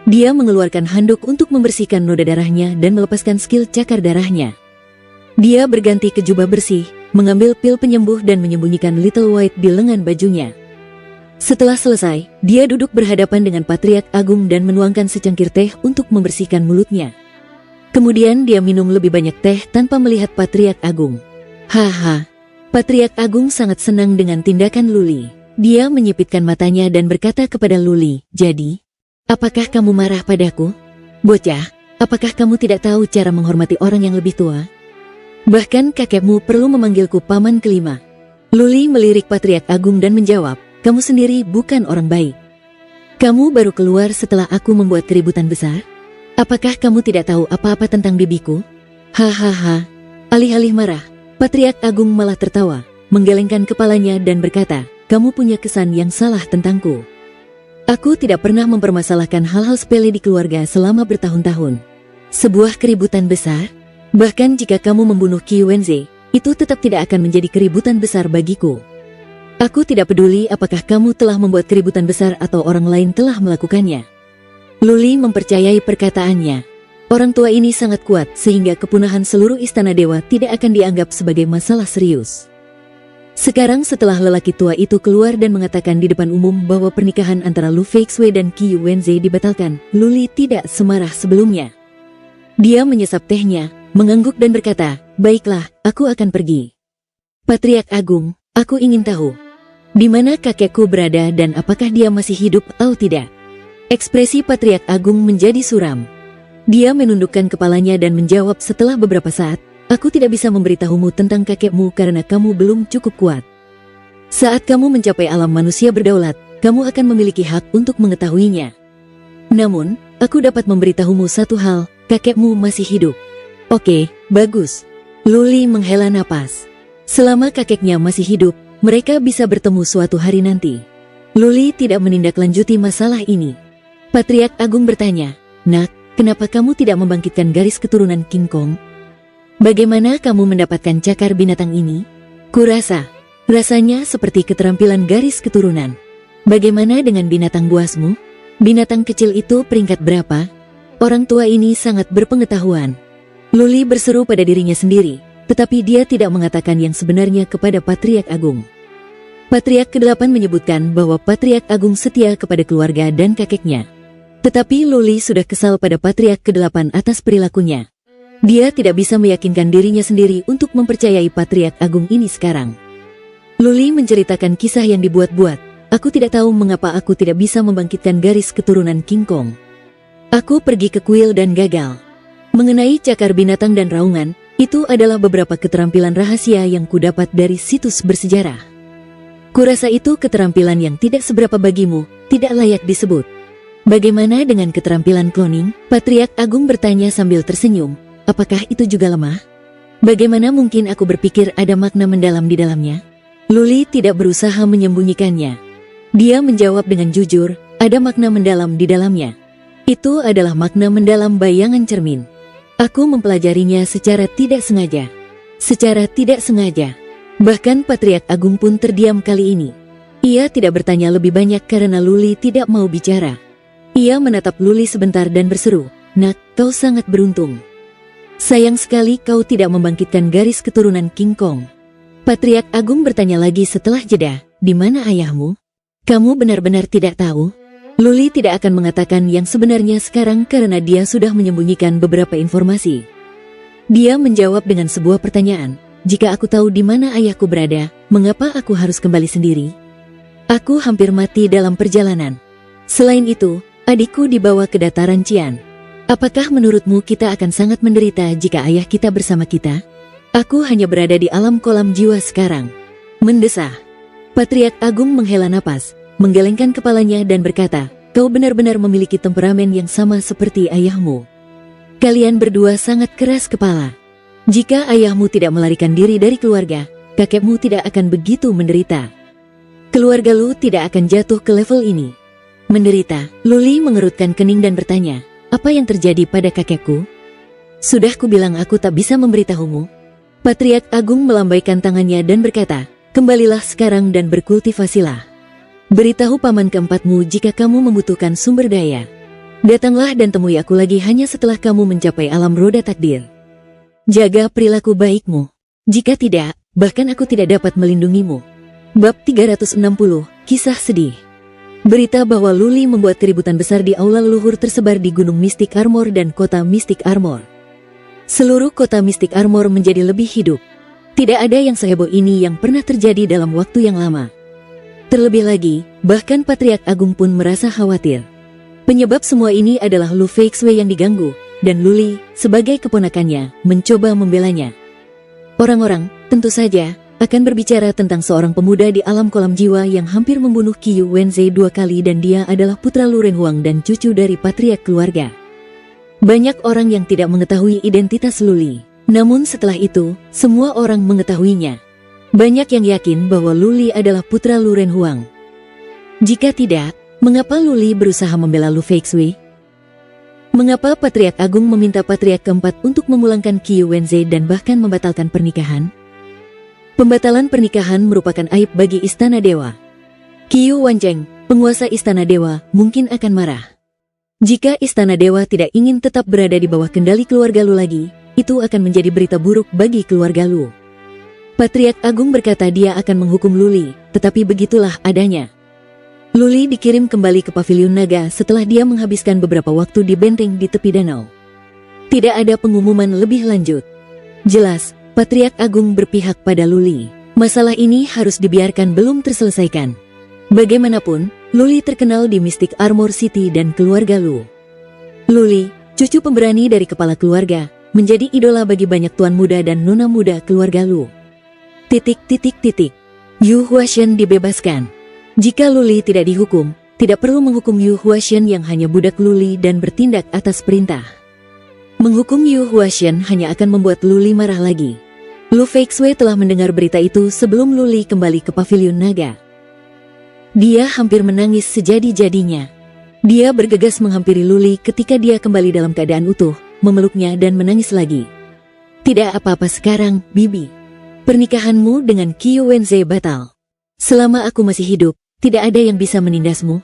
Dia mengeluarkan handuk untuk membersihkan noda darahnya dan melepaskan skill cakar darahnya. Dia berganti ke jubah bersih, mengambil pil penyembuh dan menyembunyikan Little White di lengan bajunya. Setelah selesai, dia duduk berhadapan dengan Patriark Agung dan menuangkan secangkir teh untuk membersihkan mulutnya. Kemudian dia minum lebih banyak teh tanpa melihat Patriark Agung. Haha. Patriark Agung sangat senang dengan tindakan Luli. Dia menyipitkan matanya dan berkata kepada Luli, "Jadi, apakah kamu marah padaku? Bocah, apakah kamu tidak tahu cara menghormati orang yang lebih tua? Bahkan kakekmu perlu memanggilku paman kelima." Luli melirik Patriark Agung dan menjawab, "Kamu sendiri bukan orang baik. Kamu baru keluar setelah aku membuat keributan besar. Apakah kamu tidak tahu apa-apa tentang bibiku?" Hahaha. Alih-alih marah, Patriark Agung malah tertawa, menggelengkan kepalanya dan berkata, "Kamu punya kesan yang salah tentangku. Aku tidak pernah mempermasalahkan hal-hal sepele di keluarga selama bertahun-tahun. Sebuah keributan besar? Bahkan jika kamu membunuh Qiu Wenze, itu tetap tidak akan menjadi keributan besar bagiku. Aku tidak peduli apakah kamu telah membuat keributan besar atau orang lain telah melakukannya." Luli mempercayai perkataannya. Orang tua ini sangat kuat sehingga kepunahan seluruh istana dewa tidak akan dianggap sebagai masalah serius. Sekarang setelah lelaki tua itu keluar dan mengatakan di depan umum bahwa pernikahan antara Lu Feixue dan Qiu Wenze dibatalkan, Luli tidak semarah sebelumnya. Dia menyesap tehnya, mengangguk dan berkata, "Baiklah, aku akan pergi. Patriark Agung, aku ingin tahu, di mana kakekku berada dan apakah dia masih hidup atau tidak?" Ekspresi Patriark Agung menjadi suram. Dia menundukkan kepalanya dan menjawab setelah beberapa saat, "Aku tidak bisa memberitahumu tentang kakekmu karena kamu belum cukup kuat. Saat kamu mencapai alam manusia berdaulat, kamu akan memiliki hak untuk mengetahuinya. Namun, aku dapat memberitahumu satu hal, kakekmu masih hidup." "Oke, bagus." Luli menghela napas. Selama kakeknya masih hidup, mereka bisa bertemu suatu hari nanti. Luli tidak menindaklanjuti masalah ini. Patriark Agung bertanya, "Nak, kenapa kamu tidak membangkitkan garis keturunan King Kong? Bagaimana kamu mendapatkan cakar binatang ini?" Rasanya seperti keterampilan garis keturunan. Bagaimana dengan binatang buasmu? Binatang kecil itu peringkat berapa?" Orang tua ini sangat berpengetahuan. Luli berseru pada dirinya sendiri, tetapi dia tidak mengatakan yang sebenarnya kepada Patriark Agung. Patriark ke-8 menyebutkan bahwa Patriark Agung setia kepada keluarga dan kakeknya. Tetapi Luli sudah kesal pada Patriark ke-8 atas perilakunya. Dia tidak bisa meyakinkan dirinya sendiri untuk mempercayai Patriark Agung ini sekarang. Luli menceritakan kisah yang dibuat-buat. "Aku tidak tahu mengapa aku tidak bisa membangkitkan garis keturunan King Kong. Aku pergi ke kuil dan gagal. Mengenai cakar binatang dan raungan, itu adalah beberapa keterampilan rahasia yang kudapat dari situs bersejarah. Kurasa itu keterampilan yang tidak seberapa bagimu, tidak layak disebut. Bagaimana dengan keterampilan cloning?" Patriark Agung bertanya sambil tersenyum. "Apakah itu juga lemah? Bagaimana mungkin aku berpikir ada makna mendalam di dalamnya?" Luli tidak berusaha menyembunyikannya. Dia menjawab dengan jujur, "Ada makna mendalam di dalamnya. Itu adalah makna mendalam bayangan cermin. Aku mempelajarinya secara tidak sengaja. Secara tidak sengaja. Bahkan Patriark Agung pun terdiam kali ini. Ia tidak bertanya lebih banyak karena Luli tidak mau bicara. Ia menatap Luli sebentar dan berseru, "Nak, kau sangat beruntung. Sayang sekali kau tidak membangkitkan garis keturunan King Kong." Patriark Agung bertanya lagi setelah jeda, "Di mana ayahmu? Kamu benar-benar tidak tahu?" Luli tidak akan mengatakan yang sebenarnya sekarang karena dia sudah menyembunyikan beberapa informasi. Dia menjawab dengan sebuah pertanyaan, "Jika aku tahu di mana ayahku berada, mengapa aku harus kembali sendiri? Aku hampir mati dalam perjalanan. Selain itu, adikku dibawa ke dataran Cian. Apakah menurutmu kita akan sangat menderita jika ayah kita bersama kita? Aku hanya berada di alam kolam jiwa sekarang." Mendesah. Patriark Agung menghela napas, menggelengkan kepalanya dan berkata, "Kau benar-benar memiliki temperamen yang sama seperti ayahmu. Kalian berdua sangat keras kepala. Jika ayahmu tidak melarikan diri dari keluarga, kakekmu tidak akan begitu menderita. Keluarga lu tidak akan jatuh ke level ini." Menderita, Luli mengerutkan kening dan bertanya, "Apa yang terjadi pada kakekku? Sudah kubilang aku tak bisa memberitahumu." Patriark Agung melambaikan tangannya dan berkata, "Kembalilah sekarang dan berkultivasilah. Beritahu paman keempatmu jika kamu membutuhkan sumber daya. Datanglah dan temui aku lagi hanya setelah kamu mencapai alam roda takdir. Jaga perilaku baikmu. Jika tidak, bahkan aku tidak dapat melindungimu." Bab 360, Kisah Sedih. Berita bahwa Luli membuat keributan besar di aula leluhur tersebar di Gunung Mystic Armor dan kota Mystic Armor. Seluruh kota Mystic Armor menjadi lebih hidup. Tidak ada yang seheboh ini yang pernah terjadi dalam waktu yang lama. Terlebih lagi, bahkan Patriark Agung pun merasa khawatir. Penyebab semua ini adalah Lu Feixue yang diganggu, dan Luli, sebagai keponakannya, mencoba membelanya. Orang-orang, tentu saja, akan berbicara tentang seorang pemuda di alam kolam jiwa yang hampir membunuh Qiyu Wenze 2 kali dan dia adalah putra Lu Renhuang dan cucu dari patriark keluarga. Banyak orang yang tidak mengetahui identitas Luli. Namun setelah itu, semua orang mengetahuinya. Banyak yang yakin bahwa Luli adalah putra Lu Renhuang. Jika tidak, mengapa Luli berusaha membela Lu Feixue? Mengapa Patriark Agung meminta Patriark keempat untuk memulangkan Qiyu Wenze dan bahkan membatalkan pernikahan? Pembatalan pernikahan merupakan aib bagi Istana Dewa. Qiyu Wancheng, penguasa Istana Dewa, mungkin akan marah. Jika Istana Dewa tidak ingin tetap berada di bawah kendali keluarga Lu lagi, itu akan menjadi berita buruk bagi keluarga Lu. Patriark Agung berkata dia akan menghukum Luli, tetapi begitulah adanya. Luli dikirim kembali ke Paviliun Naga setelah dia menghabiskan beberapa waktu di benteng di tepi danau. Tidak ada pengumuman lebih lanjut. Jelas, Patriark Agung berpihak pada Luli. Masalah ini harus dibiarkan belum terselesaikan. Bagaimanapun, Luli terkenal di Mystic Armor City dan keluarga Lu. Luli, cucu pemberani dari kepala keluarga, menjadi idola bagi banyak tuan muda dan nona muda keluarga Lu. Yu Huashen dibebaskan. Jika Luli tidak dihukum, tidak perlu menghukum Yu Huashen yang hanya budak Luli dan bertindak atas perintah. Menghukum Yu Huashen hanya akan membuat Luli marah lagi. Lu Feixue telah mendengar berita itu sebelum Luli kembali ke Paviliun Naga. Dia hampir menangis sejadi-jadinya. Dia bergegas menghampiri Luli ketika dia kembali dalam keadaan utuh, memeluknya dan menangis lagi. "Tidak apa-apa sekarang, Bibi. Pernikahanmu dengan Qiyu Wenze batal. Selama aku masih hidup, tidak ada yang bisa menindasmu."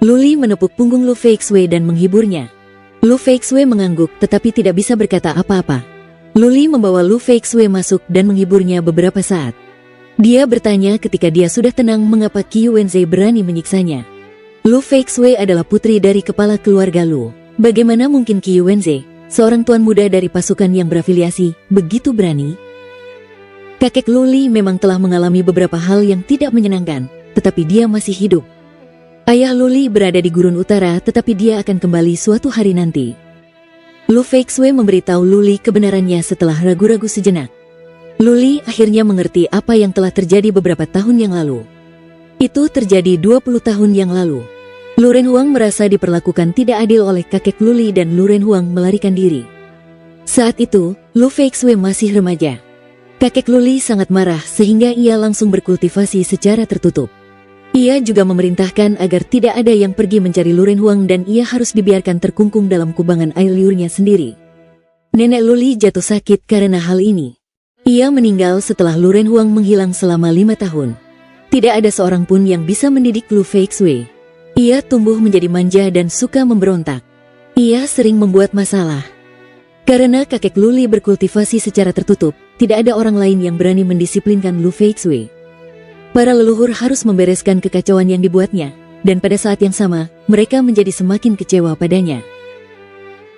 Luli menepuk punggung Lu Feixue dan menghiburnya. Lu Feixue mengangguk tetapi tidak bisa berkata apa-apa. Luli membawa Lu Feixue masuk dan menghiburnya beberapa saat. Dia bertanya ketika dia sudah tenang mengapa Qiyu Wenze berani menyiksanya. Lu Feixue adalah putri dari kepala keluarga Lu. Bagaimana mungkin Qiyu Wenze, seorang tuan muda dari pasukan yang berafiliasi, begitu berani? Kakek Luli memang telah mengalami beberapa hal yang tidak menyenangkan, tetapi dia masih hidup. Ayah Luli berada di gurun utara tetapi dia akan kembali suatu hari nanti. Lu Feixue memberitahu Luli kebenarannya setelah ragu-ragu sejenak. Luli akhirnya mengerti apa yang telah terjadi beberapa tahun yang lalu. Itu terjadi 20 tahun yang lalu. Lu Renhuang merasa diperlakukan tidak adil oleh kakek Luli dan Lu Renhuang melarikan diri. Saat itu, Lu Feixue masih remaja. Kakek Luli sangat marah sehingga ia langsung berkultivasi secara tertutup. Ia juga memerintahkan agar tidak ada yang pergi mencari Lu Renhuang dan ia harus dibiarkan terkungkung dalam kubangan air liurnya sendiri. Nenek Luli jatuh sakit karena hal ini. Ia meninggal setelah Lu Renhuang menghilang selama 5 tahun. Tidak ada seorang pun yang bisa mendidik Lu Feixue. Ia tumbuh menjadi manja dan suka memberontak. Ia sering membuat masalah. Karena kakek Luli berkultivasi secara tertutup, tidak ada orang lain yang berani mendisiplinkan Lu Feixue. Para leluhur harus membereskan kekacauan yang dibuatnya, dan pada saat yang sama, mereka menjadi semakin kecewa padanya.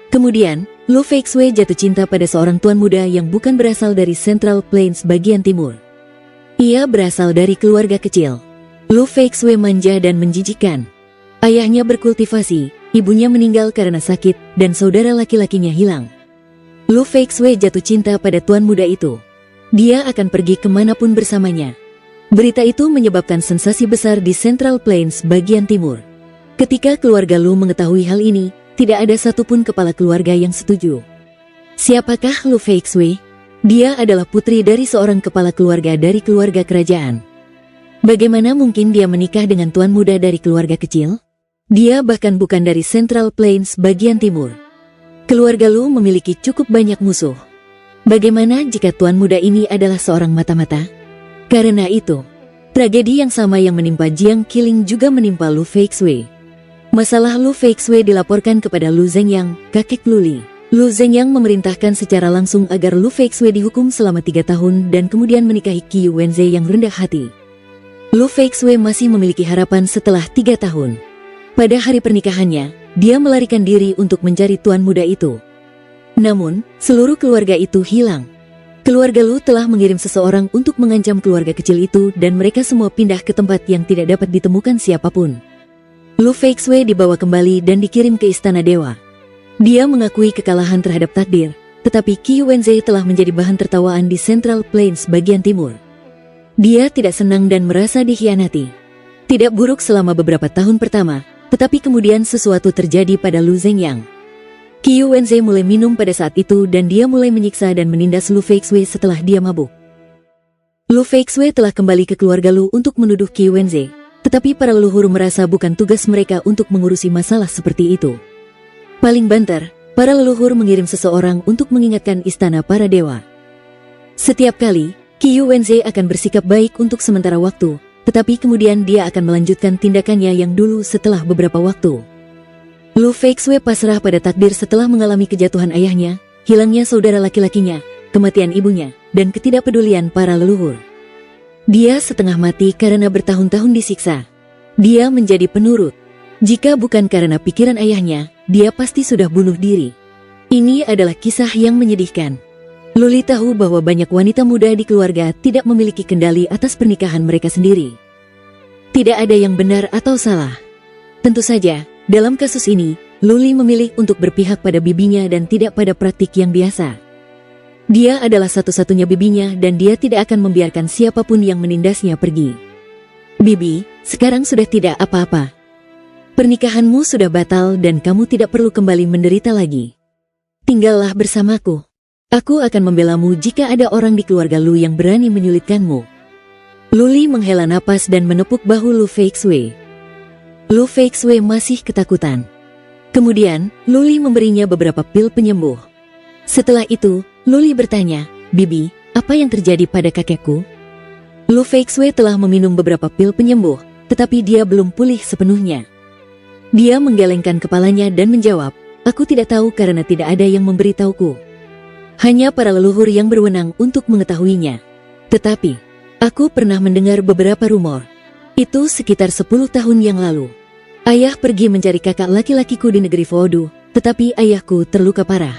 Kemudian, Lu Feixue jatuh cinta pada seorang tuan muda yang bukan berasal dari Central Plains bagian timur. Ia berasal dari keluarga kecil. Lu Feixue manja dan menjijikan. Ayahnya berkultivasi, ibunya meninggal karena sakit, dan saudara laki-lakinya hilang. Lu Feixue jatuh cinta pada tuan muda itu. Dia akan pergi kemanapun bersamanya. Berita itu menyebabkan sensasi besar di Central Plains bagian timur. Ketika keluarga Lu mengetahui hal ini, tidak ada satupun kepala keluarga yang setuju. Siapakah Lu Feixue? Dia adalah putri dari seorang kepala keluarga dari keluarga kerajaan. Bagaimana mungkin dia menikah dengan tuan muda dari keluarga kecil? Dia bahkan bukan dari Central Plains bagian timur. Keluarga Lu memiliki cukup banyak musuh. Bagaimana jika tuan muda ini adalah seorang mata-mata? Karena itu, tragedi yang sama yang menimpa Jiang Qiling juga menimpa Lu Feixue. Masalah Lu Feixue dilaporkan kepada Lu Zhengyang, kakek Luli. Lu Zhengyang memerintahkan secara langsung agar Lu Feixue dihukum selama 3 tahun dan kemudian menikahi Qi Wenze yang rendah hati. Lu Feixue masih memiliki harapan setelah 3 tahun. Pada hari pernikahannya, dia melarikan diri untuk mencari tuan muda itu. Namun, seluruh keluarga itu hilang. Keluarga Lu telah mengirim seseorang untuk mengancam keluarga kecil itu dan mereka semua pindah ke tempat yang tidak dapat ditemukan siapapun. Lu Feixue dibawa kembali dan dikirim ke Istana Dewa. Dia mengakui kekalahan terhadap takdir, tetapi Qi Wenze telah menjadi bahan tertawaan di Central Plains bagian timur. Dia tidak senang dan merasa dikhianati. Tidak buruk selama beberapa tahun pertama, tetapi kemudian sesuatu terjadi pada Lu Zhengyang. Qi Wenze mulai minum pada saat itu dan dia mulai menyiksa dan menindas Lu Feixue setelah dia mabuk. Lu Feixue telah kembali ke keluarga Lu untuk menuduh Qi Wenze, tetapi para leluhur merasa bukan tugas mereka untuk mengurusi masalah seperti itu. Paling banter, para leluhur mengirim seseorang untuk mengingatkan istana para dewa. Setiap kali, Qi Wenze akan bersikap baik untuk sementara waktu, tetapi kemudian dia akan melanjutkan tindakannya yang dulu setelah beberapa waktu. Lu Feixue pasrah pada takdir setelah mengalami kejatuhan ayahnya, hilangnya saudara laki-lakinya, kematian ibunya, dan ketidakpedulian para leluhur. Dia setengah mati karena bertahun-tahun disiksa. Dia menjadi penurut. Jika bukan karena pikiran ayahnya, dia pasti sudah bunuh diri. Ini adalah kisah yang menyedihkan. Luli tahu bahwa banyak wanita muda di keluarga tidak memiliki kendali atas pernikahan mereka sendiri. Tidak ada yang benar atau salah. Tentu saja, dalam kasus ini, Luli memilih untuk berpihak pada bibinya dan tidak pada praktik yang biasa. Dia adalah satu-satunya bibinya dan dia tidak akan membiarkan siapapun yang menindasnya pergi. Bibi, sekarang sudah tidak apa-apa. Pernikahanmu sudah batal dan kamu tidak perlu kembali menderita lagi. Tinggallah bersamaku. Aku akan membelamu jika ada orang di keluarga Lu yang berani menyulitkanmu. Luli menghela napas dan menepuk bahu Lu Feixue. Lu Feixue masih ketakutan. Kemudian, Luli memberinya beberapa pil penyembuh. Setelah itu, Luli bertanya, "Bibi, apa yang terjadi pada kakekku?" Lu Feixue telah meminum beberapa pil penyembuh, tetapi dia belum pulih sepenuhnya. Dia menggelengkan kepalanya dan menjawab, "Aku tidak tahu karena tidak ada yang memberitahuku. Hanya para leluhur yang berwenang untuk mengetahuinya. Tetapi, aku pernah mendengar beberapa rumor. Itu sekitar 10 tahun yang lalu. Ayah pergi mencari kakak laki-lakiku di negeri Vodou, tetapi ayahku terluka parah.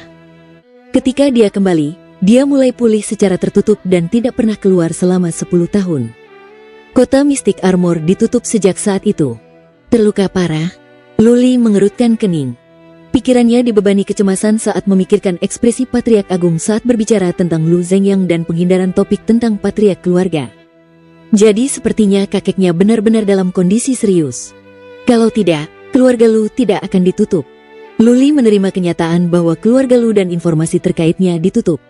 Ketika dia kembali, dia mulai pulih secara tertutup dan tidak pernah keluar selama 10 tahun. Kota Mystic Armor ditutup sejak saat itu." Terluka parah? Luli mengerutkan kening. Pikirannya dibebani kecemasan saat memikirkan ekspresi Patriark Agung saat berbicara tentang Lu Zhengyang dan penghindaran topik tentang Patriark keluarga. Jadi sepertinya kakeknya benar-benar dalam kondisi serius. Kalau tidak, keluarga Lu tidak akan ditutup. Luli menerima kenyataan bahwa keluarga Lu dan informasi terkaitnya ditutup.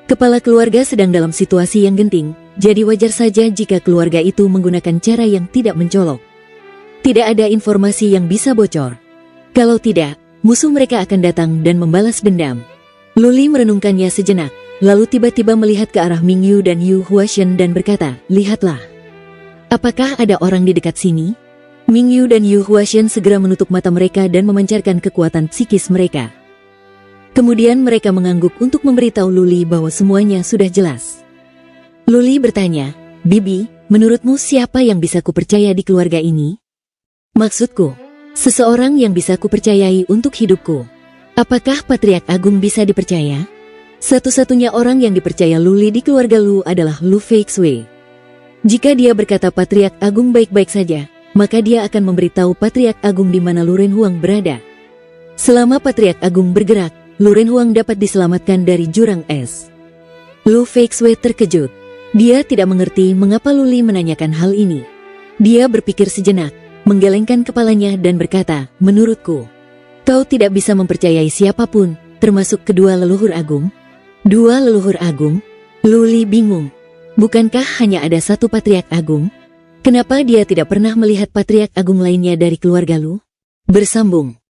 Kepala keluarga sedang dalam situasi yang genting, jadi wajar saja jika keluarga itu menggunakan cara yang tidak mencolok. Tidak ada informasi yang bisa bocor. Kalau tidak, musuh mereka akan datang dan membalas dendam. Luli merenungkannya sejenak, lalu tiba-tiba melihat ke arah Mingyu dan Yu Huashen dan berkata, "Lihatlah. Apakah ada orang di dekat sini?" Mingyu dan Yu Huashen segera menutup mata mereka dan memancarkan kekuatan psikis mereka. Kemudian mereka mengangguk untuk memberitahu Luli bahwa semuanya sudah jelas. Luli bertanya, "Bibi, menurutmu siapa yang bisa kupercaya di keluarga ini?" "Maksudku, seseorang yang bisa kupercayai untuk hidupku." "Apakah Patriark Agung bisa dipercaya?" Satu-satunya orang yang dipercaya Luli di keluarga Lu adalah Lu Feixue. Jika dia berkata Patriark Agung baik-baik saja, maka dia akan memberitahu Patriark Agung di mana Lu Renhuang berada. Selama Patriark Agung bergerak, Lu Renhuang dapat diselamatkan dari jurang es. Lu Feixue terkejut. Dia tidak mengerti mengapa Luli menanyakan hal ini. Dia berpikir sejenak, menggelengkan kepalanya dan berkata, "Menurutku, kau tidak bisa mempercayai siapapun, termasuk kedua leluhur agung." "Dua leluhur agung?" Luli bingung. Bukankah hanya ada satu Patriark Agung? Kenapa dia tidak pernah melihat Patriark Agung lainnya dari keluarga Lu? Bersambung.